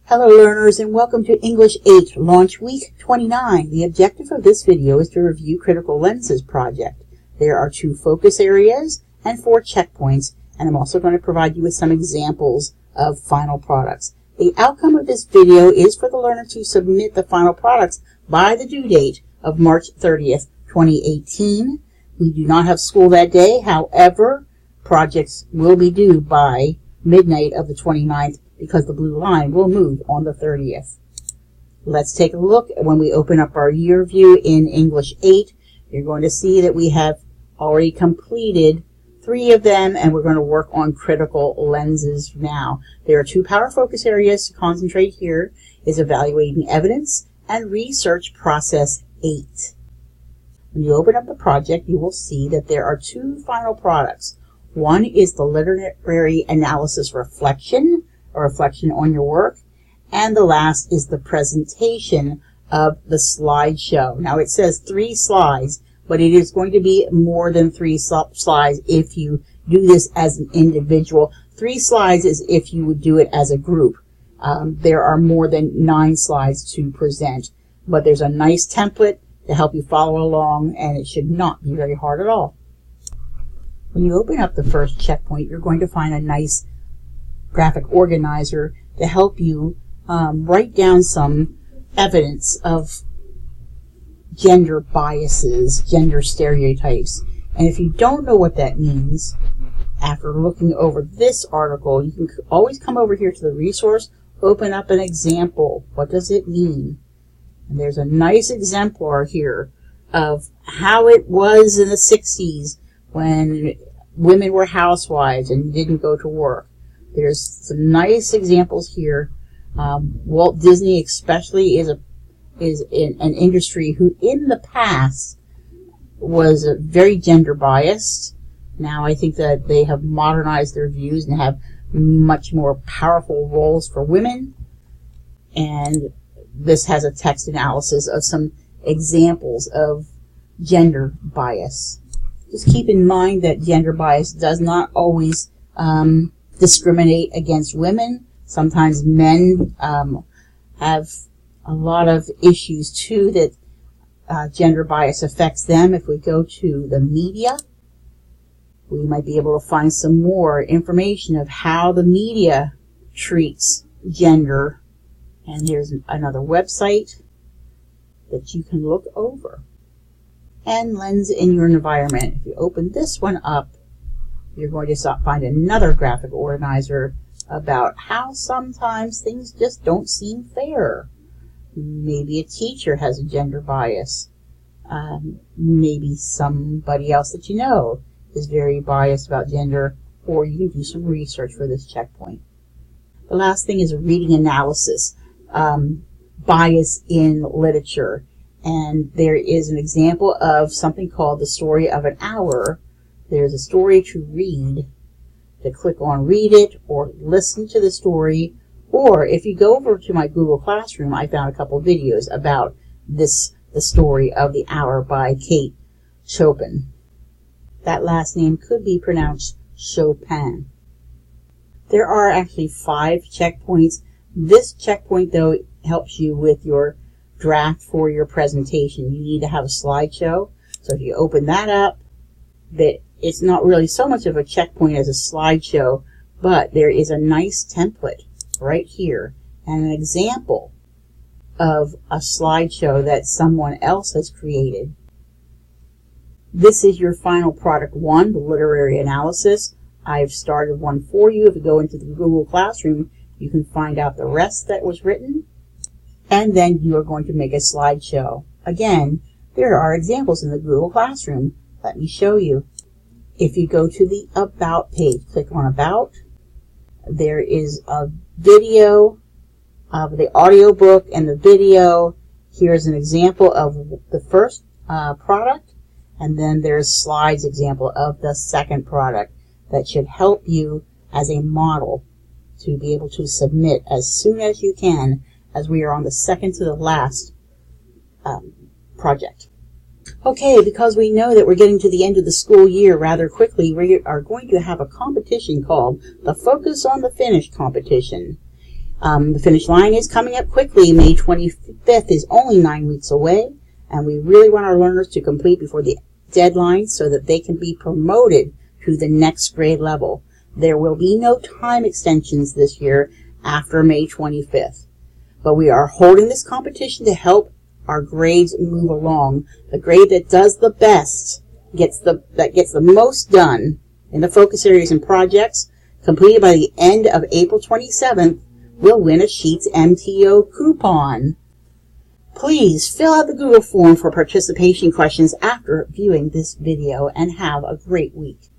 Hello learners, and welcome to English 8 Launch Week 29. The objective of this video is to review Critical Lenses project. There are 2 focus areas and 4 checkpoints, and I'm also going to provide you with some examples of final products. The outcome of this video is for the learner to submit the final products by the due date of March 30th, 2018. We do not have school that day. However, projects will be due by midnight of the 29th because the blue line will move on the 30th. Let's take a look. When we open up our year view in English 8, you're going to see that we have already completed 3 of them, and we're going to work on critical lenses now. There are 2 power focus areas to concentrate here, is evaluating evidence and research process 8. When you open up the project, you will see that there are 2 final products. One is the literary analysis reflection, a reflection on your work, and the last is the presentation of the slideshow. Now it says 3 slides, but it is going to be more than 3 slides if you do this as an individual. 3 slides is if you would do it as a group. There are more than 9 slides to present, but there's a nice template to help you follow along, and it should not be very hard at all. When you open up the first checkpoint, you're going to find a nice graphic organizer to help you write down some evidence of gender biases, gender stereotypes. And if you don't know what that means, after looking over this article, you can always come over here to the resource, open up an example. What does it mean? And there's a nice exemplar here of how it was in the 60s when women were housewives and didn't go to work. There's some nice examples here. Walt Disney especially is an industry who in the past was very gender biased. Now I think that they have modernized their views and have much more powerful roles for women. And this has a text analysis of some examples of gender bias. Just keep in mind that gender bias does not always discriminate against women. Sometimes men have a lot of issues too that gender bias affects them. If we go to the media, we might be able to find some more information of how the media treats gender. And here's another website that you can look over. And lens in your environment. If you open this one up, you're going to find another graphic organizer about how sometimes things just don't seem fair. Maybe a teacher has a gender bias. Maybe somebody else that you know is very biased about gender, or you can do some research for this checkpoint. The last thing is a reading analysis, bias in literature. And there is an example of something called the story of an hour. There's a story to read. To click on read it or listen to the story. Or if you go over to my Google Classroom, I found a couple videos about the story of the hour by Kate Chopin. That last name could be pronounced Chopin. There are actually 5 checkpoints. This checkpoint, though, helps you with your draft for your presentation. You need to have a slideshow. So if you open that up, it's not really so much of a checkpoint as a slideshow, but there is a nice template right here and an example of a slideshow that someone else has created. This is your final product 1, the literary analysis. I've started one for you. If you go into the Google Classroom, you can find out the rest that was written. And then you are going to make a slideshow. Again, there are examples in the Google Classroom. Let me show you. If you go to the About page, click on About. There is a video of the audiobook and the video. Here's an example of the first product, and then there's slides example of the second product that should help you as a model to be able to submit as soon as you can, as we are on the second to the last project. Okay, because we know that we're getting to the end of the school year rather quickly, we are going to have a competition called the Focus on the Finish competition. The finish line is coming up quickly. May 25th is only 9 weeks away, and we really want our learners to complete before the deadline so that they can be promoted to the next grade level. There will be no time extensions this year after May 25th, but we are holding this competition to help our grades move along. The grade that does the best gets the most done in the focus areas and projects completed by the end of April 27th will win a Sheets MTO coupon. Please fill out the Google form for participation questions after viewing this video, and have a great week.